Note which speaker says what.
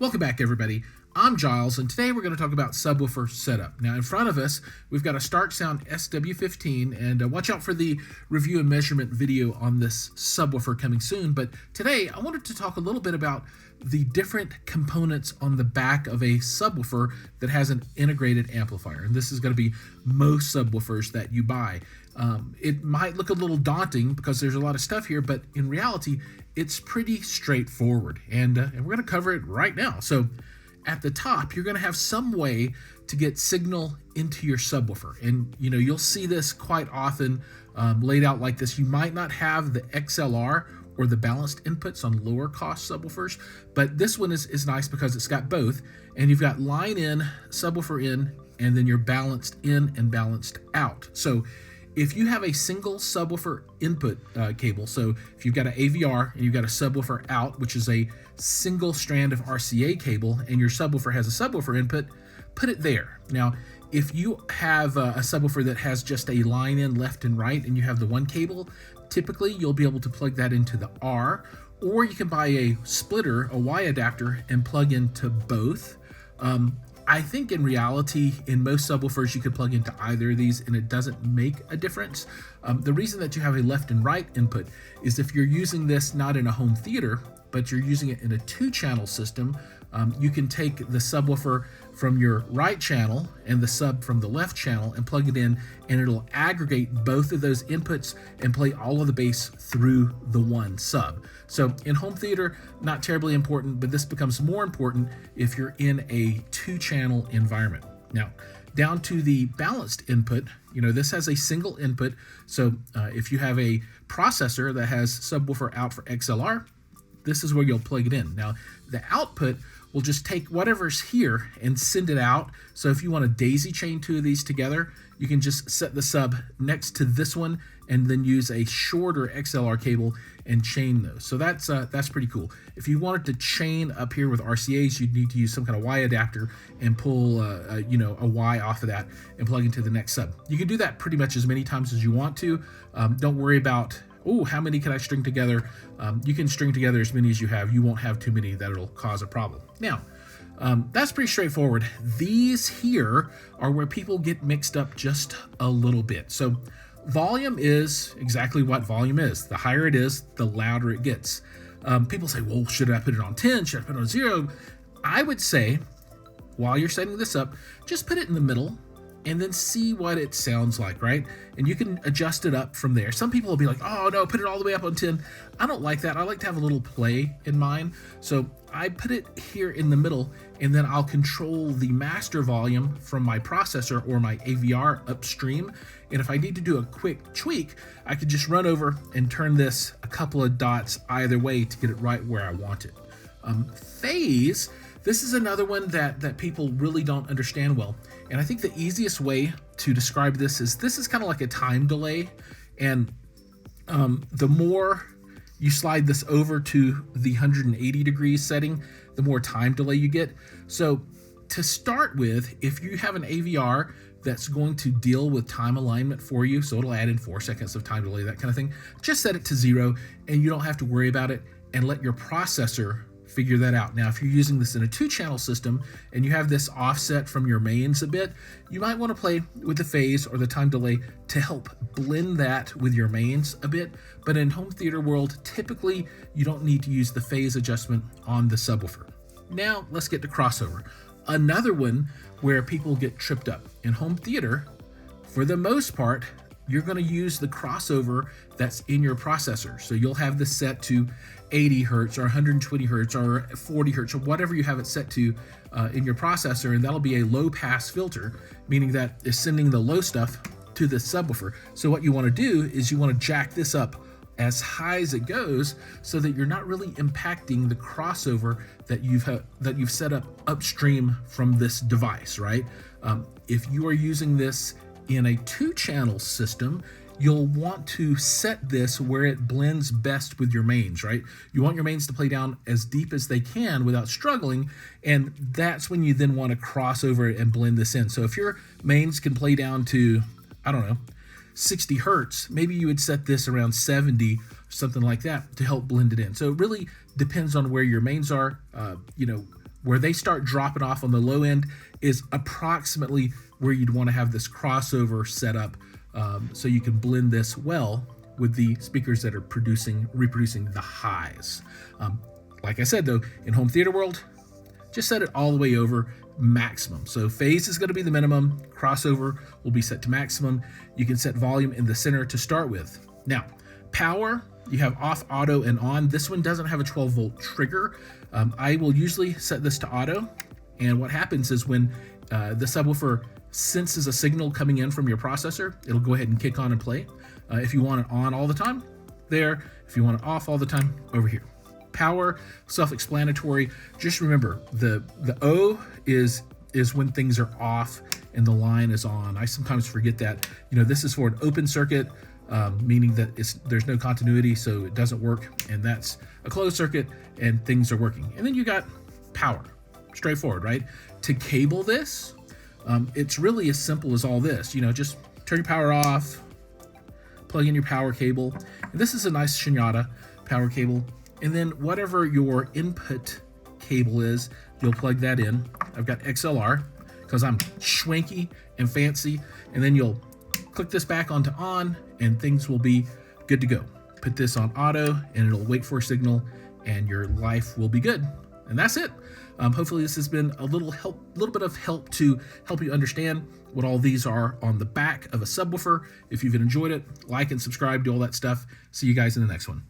Speaker 1: Welcome back, everybody. I'm Jiles, and today we're going to talk about subwoofer setup. Now, in front of us, we've got a Starke Sound SW15, and watch out for the review and measurement video on this subwoofer coming soon. But today, I wanted to talk a little bit about the different components on the back of a subwoofer that has an integrated amplifier. And this is going to be most subwoofers that you buy. It might look a little daunting because there's a lot of stuff here, but in reality, it's pretty straightforward. And we're going to cover it right now. So at the top, you're going to have some way to get signal into your subwoofer. And you'll see this quite often laid out like this. You might not have the XLR or the balanced inputs on lower cost subwoofers, but this one is nice because it's got both, and you've got line in, subwoofer in, and then you're balanced in and balanced out. So if you have a single subwoofer input cable, so if you've got an AVR and you've got a subwoofer out, which is a single strand of RCA cable, and your subwoofer has a subwoofer input, put it there. Now, if you have a subwoofer that has just a line in left and right, and you have the one cable, typically you'll be able to plug that into the R, or you can buy a splitter, a Y adapter, and plug into both. I think in reality, in most subwoofers, you could plug into either of these and it doesn't make a difference. The reason that you have a left and right input is if you're using this not in a home theater, but you're using it in a two-channel system, you can take the subwoofer from your right channel and the sub from the left channel and plug it in, and it'll aggregate both of those inputs and play all of the bass through the one sub. So in home theater, not terribly important, but this becomes more important if you're in a two-channel environment. Now, down to the balanced input, this has a single input. So if you have a processor that has subwoofer out for XLR, this is where you'll plug it in. Now, the output will just take whatever's here and send it out. So if you want to daisy chain two of these together, you can just set the sub next to this one and then use a shorter XLR cable and chain those. So that's pretty cool. If you wanted to chain up here with RCAs, you'd need to use some kind of Y adapter and pull a Y off of that and plug into the next sub. You can do that pretty much as many times as you want to. Don't worry about, how many can I string together? You can string together as many as you have. You won't have too many that'll cause a problem. Now, that's pretty straightforward. These here are where people get mixed up just a little bit. So volume is exactly what volume is. The higher it is, the louder it gets. People say, well, should I put it on 10? Should I put it on 0? I would say, while you're setting this up, just put it in the middle and then see what it sounds like, right? And you can adjust it up from there. Some people will be like, oh no, put it all the way up on 10. I don't like that. I like to have a little play in mind. So I put it here in the middle, and then I'll control the master volume from my processor or my AVR upstream. And if I need to do a quick tweak, I could just run over and turn this a couple of dots either way to get it right where I want it. Phase, this is another one that people really don't understand well. And I think the easiest way to describe this is kind of like a time delay. And the more you slide this over to the 180 degrees setting, the more time delay you get. So to start with, if you have an AVR that's going to deal with time alignment for you, so it'll add in 4 seconds of time delay, that kind of thing, just set it to 0 and you don't have to worry about it, and let your processor figure that out. Now, if you're using this in a two-channel system and you have this offset from your mains a bit, you might want to play with the phase or the time delay to help blend that with your mains a bit. But in home theater world, typically you don't need to use the phase adjustment on the subwoofer. Now, let's get to crossover. Another one where people get tripped up. In home theater, for the most part, you're going to use the crossover that's in your processor. So you'll have this set to 80 hertz or 120 hertz or 40 hertz or whatever you have it set to in your processor, and that'll be a low pass filter, meaning that is sending the low stuff to the subwoofer. So what you want to do is you want to jack this up as high as it goes so that you're not really impacting the crossover that you've set up upstream from this device, right? If you are using this in a two-channel system, you'll want to set this where it blends best with your mains, right? You want your mains to play down as deep as they can without struggling, and that's when you then want to cross over and blend this in. So if your mains can play down to, 60 hertz, maybe you would set this around 70, something like that, to help blend it in. So it really depends on where your mains are. where they start dropping off on the low end is approximately where you'd want to have this crossover set up, so you can blend this well with the speakers that are reproducing the highs. Like I said though, in home theater world, just set it all the way over maximum. So phase is going to be the minimum, crossover will be set to maximum. You can set volume in the center to start with. Now, power, you have off, auto, and on. This one doesn't have a 12-volt trigger. I will usually set this to auto, and what happens is when the subwoofer senses a signal coming in from your processor, it'll go ahead and kick on and play. If you want it on all the time, there. If you want it off all the time, over here. Power, self-explanatory. Just remember, the O is when things are off and the line is on. I sometimes forget that. This is for an open circuit, meaning that there's no continuity, so it doesn't work. And that's a closed circuit and things are working. And then you got power, straightforward, right? To cable this, it's really as simple as all this. Just turn your power off, plug in your power cable. And this is a nice Shinyata power cable. And then whatever your input cable is, you'll plug that in. I've got XLR because I'm schwanky and fancy. And then you'll click this back onto on and things will be good to go. Put this on auto and it'll wait for a signal and your life will be good. And that's it. Hopefully this has been a little bit of help to help you understand what all these are on the back of a subwoofer. If you've enjoyed it, like and subscribe, do all that stuff. See you guys in the next one.